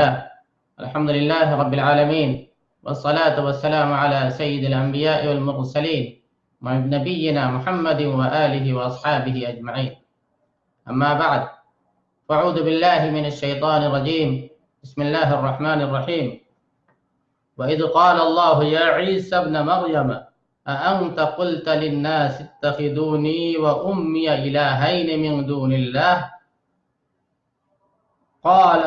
الحمد لله رب العالمين والصلاة والسلام على سيد الأنبياء والمرسلين نبينا محمد وآله وأصحابه أجمعين. أما بعد، فأعوذ بالله من الشيطان الرجيم. بسم الله الرحمن الرحيم. وإذ قال الله يا عيسى ابن مريم أأنت قلت للناس اتخذوني وأمي إلهين من دون الله قال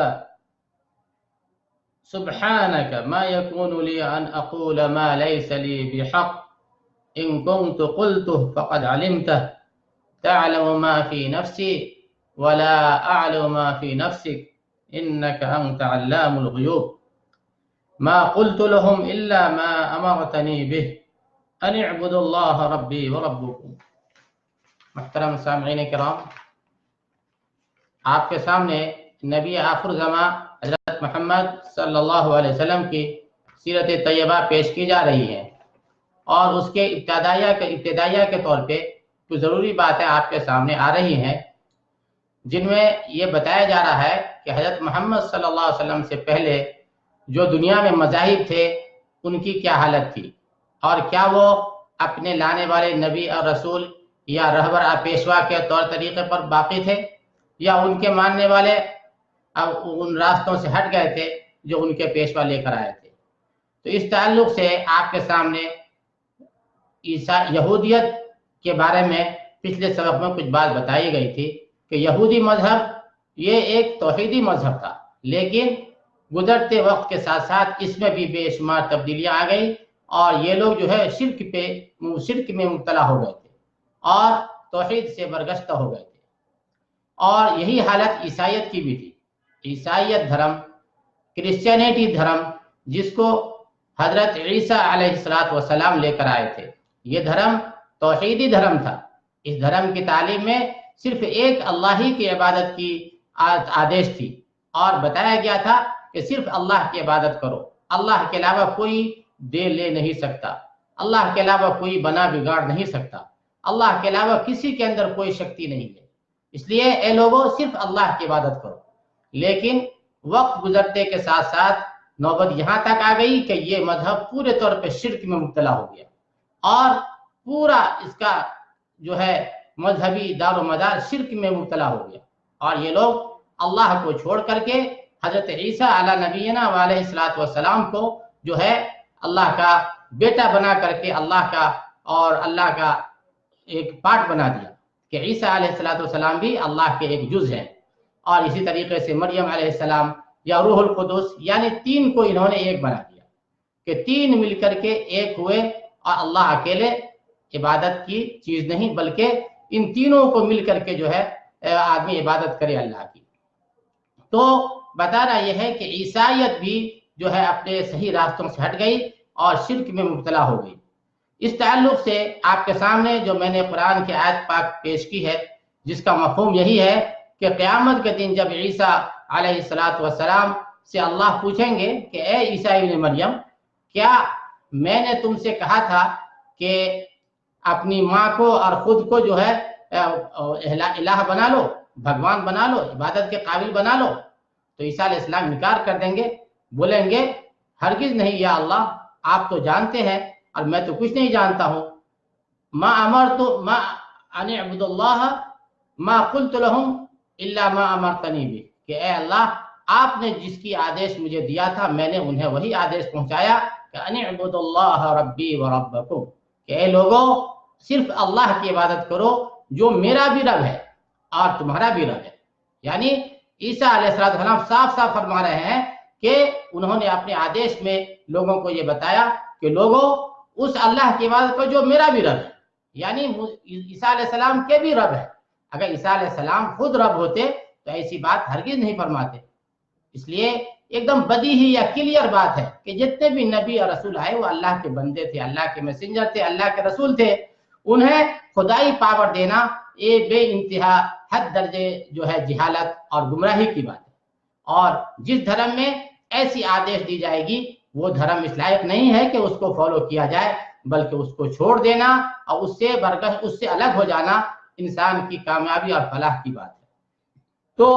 سبحانك ما يكون لي أن أقول ما ليس لي بحق إن كنت قلته فقد علمته تعلم ما في نفسي ولا أعلم ما في نفسك إنك أنت علام الغيوب ما قلت لهم إلا ما أمرتني به أن اعبدوا الله ربي وربكم. محترم سامعین کرام، آپ کے سامنے نبی آخر زمان حضرت محمد صلی اللہ علیہ وسلم کی سیرت طیبہ پیش کی جا رہی ہے، اور اس کے ابتدائیہ کے طور پہ کچھ ضروری باتیں آپ کے سامنے آ رہی ہیں، جن میں یہ بتایا جا رہا ہے کہ حضرت محمد صلی اللہ علیہ وسلم سے پہلے جو دنیا میں مذاہب تھے ان کی کیا حالت تھی، اور کیا وہ اپنے لانے والے نبی اور رسول یا رہبر پیشوا کے طور طریقے پر باقی تھے، یا ان کے ماننے والے اب ان راستوں سے ہٹ گئے تھے جو ان کے پیشوا لے کر آئے تھے. تو اس تعلق سے آپ کے سامنے یہودیت کے بارے میں پچھلے سبق میں کچھ بات بتائی گئی تھی کہ یہودی مذہب یہ ایک توحیدی مذہب تھا، لیکن گزرتے وقت کے ساتھ ساتھ اس میں بھی بے شمار تبدیلیاں آ گئی، اور یہ لوگ جو ہے شرک میں مبتلا ہو گئے تھے اور توحید سے برگشتہ ہو گئے تھے. اور یہی حالت عیسائیت کی بھی تھی. عیسائیت دھرم، کرسچینٹی دھرم، جس کو حضرت عیسیٰ علیہ السلام لے کر آئے تھے، یہ دھرم توحیدی دھرم تھا. اس دھرم کی تعلیم میں صرف ایک اللہ ہی کی عبادت کی آدیش تھی، اور بتایا گیا تھا کہ صرف اللہ کی عبادت کرو، اللہ کے علاوہ کوئی دے لے نہیں سکتا، اللہ کے علاوہ کوئی بنا بگاڑ نہیں سکتا، اللہ کے علاوہ کسی کے اندر کوئی شکتی نہیں ہے، اس لیے اے لوگوں صرف اللہ کی عبادت کرو. لیکن وقت گزرتے کے ساتھ ساتھ نوبت یہاں تک آ گئی کہ یہ مذہب پورے طور پہ شرک میں مبتلا ہو گیا، اور پورا اس کا جو ہے مذہبی دار و مدار شرک میں مبتلا ہو گیا، اور یہ لوگ اللہ کو چھوڑ کر کے حضرت عیسیٰ علیہ نبینا علیہ السلام کو جو ہے اللہ کا بیٹا بنا کر کے اللہ کا ایک پارٹ بنا دیا کہ عیسیٰ علیہ السلام بھی اللہ کے ایک جز ہیں. اور اسی طریقے سے مریم علیہ السلام یا روح القدس، یعنی تین کو انہوں نے ایک بنا دیا کہ تین مل کر کے ایک ہوئے، اور اللہ اکیلے عبادت کی چیز نہیں بلکہ ان تینوں کو مل کر کے جو ہے آدمی عبادت کرے اللہ کی. تو بتا رہا یہ ہے کہ عیسائیت بھی جو ہے اپنے صحیح راستوں سے ہٹ گئی اور شرک میں مبتلا ہو گئی. اس تعلق سے آپ کے سامنے جو میں نے قرآن کی آیت پاک پیش کی ہے، جس کا مفہوم یہی ہے کہ قیامت کے دن جب عیسیٰ علیہ السلام سے اللہ پوچھیں گے کہ اے عیسیٰ ابن مریم، کیا میں نے تم سے کہا تھا کہ اپنی ماں کو اور خود کو جو ہے الہ بنا لو، بھگوان بنا لو، عبادت کے قابل بنا لو؟ تو عیسیٰ علیہ السلام انکار کر دیں گے، بولیں گے ہرگز نہیں یا اللہ، آپ تو جانتے ہیں اور میں تو کچھ نہیں جانتا ہوں. ما ان اعبدوا اللہ ما قلت لهم الا ما امرتنی به، کہ اے اللہ آپ نے جس کی آدیش مجھے دیا تھا میں نے انہیں وہی آدیش پہنچایا کہ ان اعبدوا اللہ ربی وربکم، کہ اے لوگوں صرف اللہ کی عبادت کرو جو میرا بھی رب ہے اور تمہارا بھی رب ہے. یعنی عیسیٰ علیہ السلام صاف صاف فرما رہے ہیں کہ انہوں نے اپنے آدیش میں لوگوں کو یہ بتایا کہ لوگوں اس اللہ کی عبادت کرو جو میرا بھی رب ہے، یعنی عیسیٰ علیہ السلام کے بھی رب ہے. اگر عیسیٰ علیہ السلام خود رب ہوتے تو ایسی بات ہرگز نہیں فرماتے. اس لیے ایک دم بدیہی یا کلیئر بات ہے کہ جتنے بھی نبی اور رسول آئے وہ اللہ کے بندے تھے، اللہ کے میسنجر تھے، اللہ کے رسول تھے. انہیں خدائی پاور دینا یہ بے انتہا حد درجے جو ہے جہالت اور گمراہی کی بات ہے. اور جس دھرم میں ایسی آدیش دی جائے گی وہ دھرم اس لائق نہیں ہے کہ اس کو فالو کیا جائے، بلکہ اس کو چھوڑ دینا اور اس سے الگ ہو جانا انسان کی کامیابی اور فلاح کی بات ہے. تو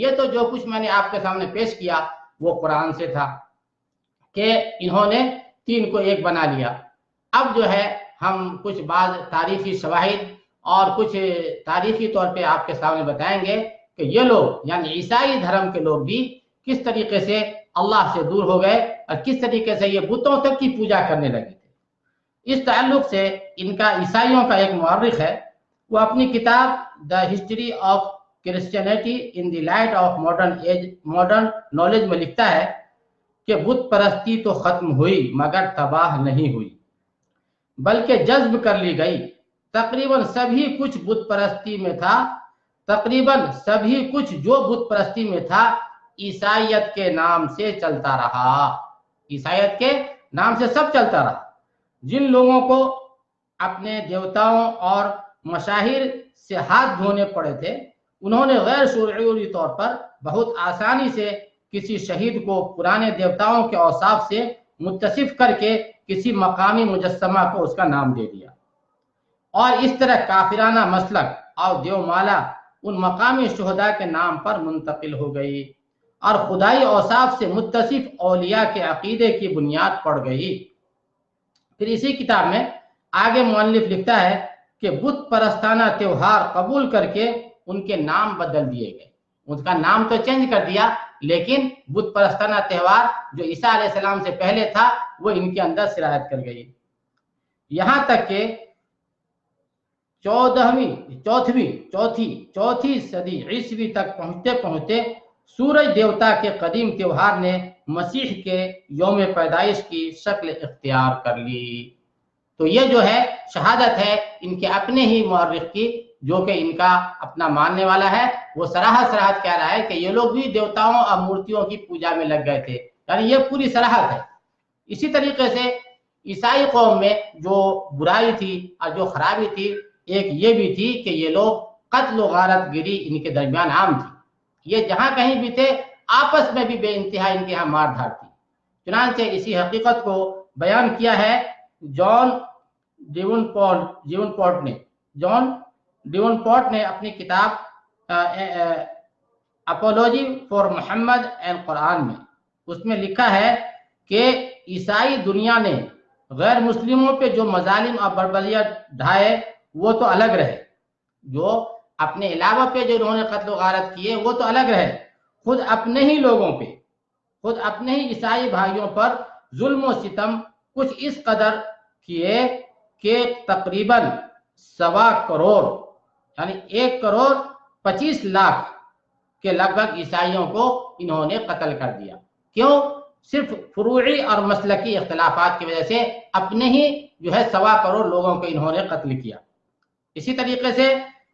یہ تو جو کچھ میں نے آپ کے سامنے پیش کیا وہ قرآن سے تھا کہ انہوں نے تین کو ایک بنا لیا۔ اب جو ہے ہم کچھ بعض تاریخی شواہد اور کچھ تاریخی طور پہ آپ کے سامنے بتائیں گے کہ یہ لوگ یعنی عیسائی دھرم کے لوگ بھی کس طریقے سے اللہ سے دور ہو گئے اور کس طریقے سے یہ بتوں تک کی پوجا کرنے لگے تھے۔ اس تعلق سے ان کا عیسائیوں کا ایک مورخ ہے، وہ اپنی کتاب the history of Christianity in the light of modern knowledge میں لکھتا ہے کہ بت پرستی تو ختم ہوئی مگر تباہ نہیں ہوئی، بلکہ جذب کر لی گئی۔ تقریباً سبھی کچھ بت پرستی میں تھا، تقریباً سبھی کچھ جو بت پرستی میں تھا عیسائیت کے نام سے چلتا رہا، عیسائیت کے نام سے سب چلتا رہا۔ جن لوگوں کو اپنے دیوتاؤں اور مشاہیر سے ہاتھ دھونے پڑے تھے، انہوں نے غیر شعوری طور پر بہت آسانی سے کسی شہید کو پرانے دیوتاؤں کے اوصاف سے متصف کر کے کسی مقامی مجسمہ کو اس کا نام دے دیا، اور اس طرح کافرانہ مسلک اور دیومالا ان مقامی شہداء کے نام پر منتقل ہو گئی اور خدائی اوصاف سے متصف اولیاء کے عقیدے کی بنیاد پڑ گئی۔ پھر اسی کتاب میں آگے مؤلف لکھتا ہے کہ بت پرستانہ تیوہار قبول کر کے ان کے نام بدل دیے گئے، ان کا نام تو چینج کر دیا لیکن بت پرستانہ تہوار جو عیسیٰ علیہ السلام سے پہلے تھا وہ ان کے اندر سرایت کر گئی، یہاں تک کہ چوتھی صدی عیسوی تک پہنچتے پہنچتے سورج دیوتا کے قدیم تیوہار نے مسیح کے یوم پیدائش کی شکل اختیار کر لی۔ تو یہ جو ہے شہادت ہے ان کے اپنے ہی مورخ کی، جو کہ ان کا اپنا ماننے والا ہے، وہ صراحت کہہ رہا ہے کہ یہ لوگ بھی دیوتاؤں اور مورتیوں کی پوجا میں لگ گئے تھے، یعنی یہ پوری صراحت ہے۔ اسی طریقے سے عیسائی قوم میں جو برائی تھی اور جو خرابی تھی، ایک یہ بھی تھی کہ یہ لوگ قتل و غارت گری ان کے درمیان عام تھی، یہ جہاں کہیں بھی تھے آپس میں بھی بے انتہا ان کے یہاں مار دھاڑ تھی۔ چنانچہ اسی حقیقت کو بیان کیا ہے جان ڈیونپورٹ نے اپنی کتاب اپولوجی فار محمد اینڈ قرآن میں، اس میں لکھا ہے کہ عیسائی دنیا نے غیر مسلموں پہ جو مظالم اور بربریاں ڈھائے وہ تو الگ رہے، جو اپنے علاوہ پہ جو انہوں نے قتل و غارت کیے وہ تو الگ رہے، خود اپنے ہی لوگوں پہ، خود اپنے ہی عیسائی بھائیوں پر ظلم و ستم کچھ اس قدر کیے کہ تقریباً 1.25 کروڑ یعنی 1.25 کروڑ کے لگ بھگ عیسائیوں کو انہوں نے قتل کر دیا۔ کیوں؟ صرف فروعی اور مسلکی اختلافات کی وجہ سے اپنے ہی جو ہے 1.25 کروڑ لوگوں کو انہوں نے قتل کیا۔ اسی طریقے سے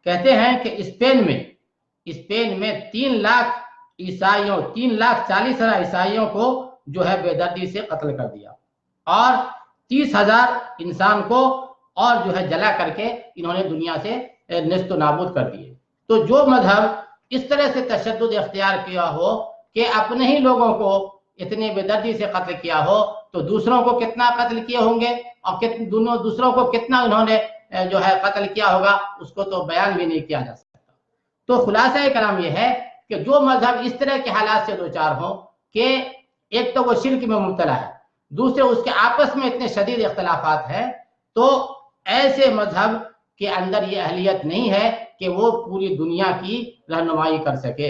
کہتے ہیں کہ اسپین میں 3 لاکھ عیسائیوں 3,40,000 عیسائیوں کو جو ہے بے دردی سے قتل کر دیا، اور 30,000 انسان کو اور جو ہے جلا کر کے انہوں نے دنیا سے نیست و نابود کر دیے۔ تو جو مذہب اس طرح سے تشدد اختیار کیا ہو کہ اپنے ہی لوگوں کو اتنے بے دردی سے قتل کیا ہو، تو دوسروں کو کتنا قتل کیے ہوں گے اور دوسروں کو کتنا انہوں نے جو ہے قتل کیا ہوگا، اس کو تو بیان بھی نہیں کیا جا سکتا۔ تو خلاصہ کلام یہ ہے کہ جو مذہب اس طرح کے حالات سے دوچار ہوں کہ ایک تو وہ شرک میں مبتلا ہے، دوسرے اس کے آپس میں اتنے شدید اختلافات ہیں، تو ایسے مذہب کے اندر یہ اہلیت نہیں ہے کہ وہ پوری دنیا کی رہنمائی کر سکے،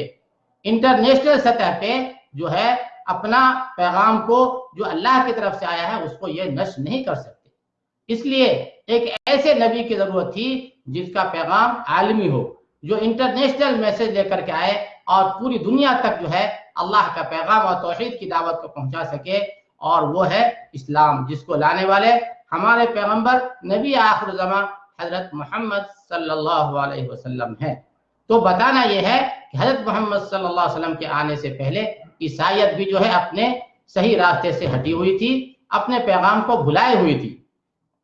انٹرنیشنل سطح پہ جو ہے اپنا پیغام کو جو اللہ کی طرف سے آیا ہے اس کو یہ نشر نہیں کر سکتے۔ اس لیے ایک ایسے نبی کی ضرورت تھی جس کا پیغام عالمی ہو، جو انٹرنیشنل میسج لے کر کے آئے اور پوری دنیا تک جو ہے اللہ کا پیغام اور توحید کی دعوت کو پہنچا سکے، اور وہ ہے اسلام، جس کو لانے والے ہمارے پیغمبر نبی آخر الزمان حضرت محمد صلی اللہ علیہ وسلم ہے۔ تو بتانا یہ ہے کہ حضرت محمد صلی اللہ علیہ وسلم کے آنے سے پہلے عیسائیت بھی جو ہے اپنے صحیح راستے سے ہٹی ہوئی تھی، اپنے پیغام کو بھلائے ہوئی تھی،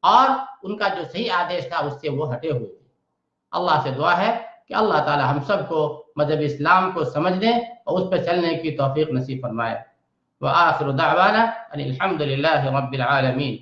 اور ان کا جو صحیح آدیش تھا اس سے وہ ہٹے ہوئے تھے۔ اللہ سے دعا ہے کہ اللہ تعالی ہم سب کو مذہب اسلام کو سمجھنے اور اس پہ چلنے کی توفیق نصیب فرمائے۔ وآخر دعوانا ان الحمد للہ رب العالمین۔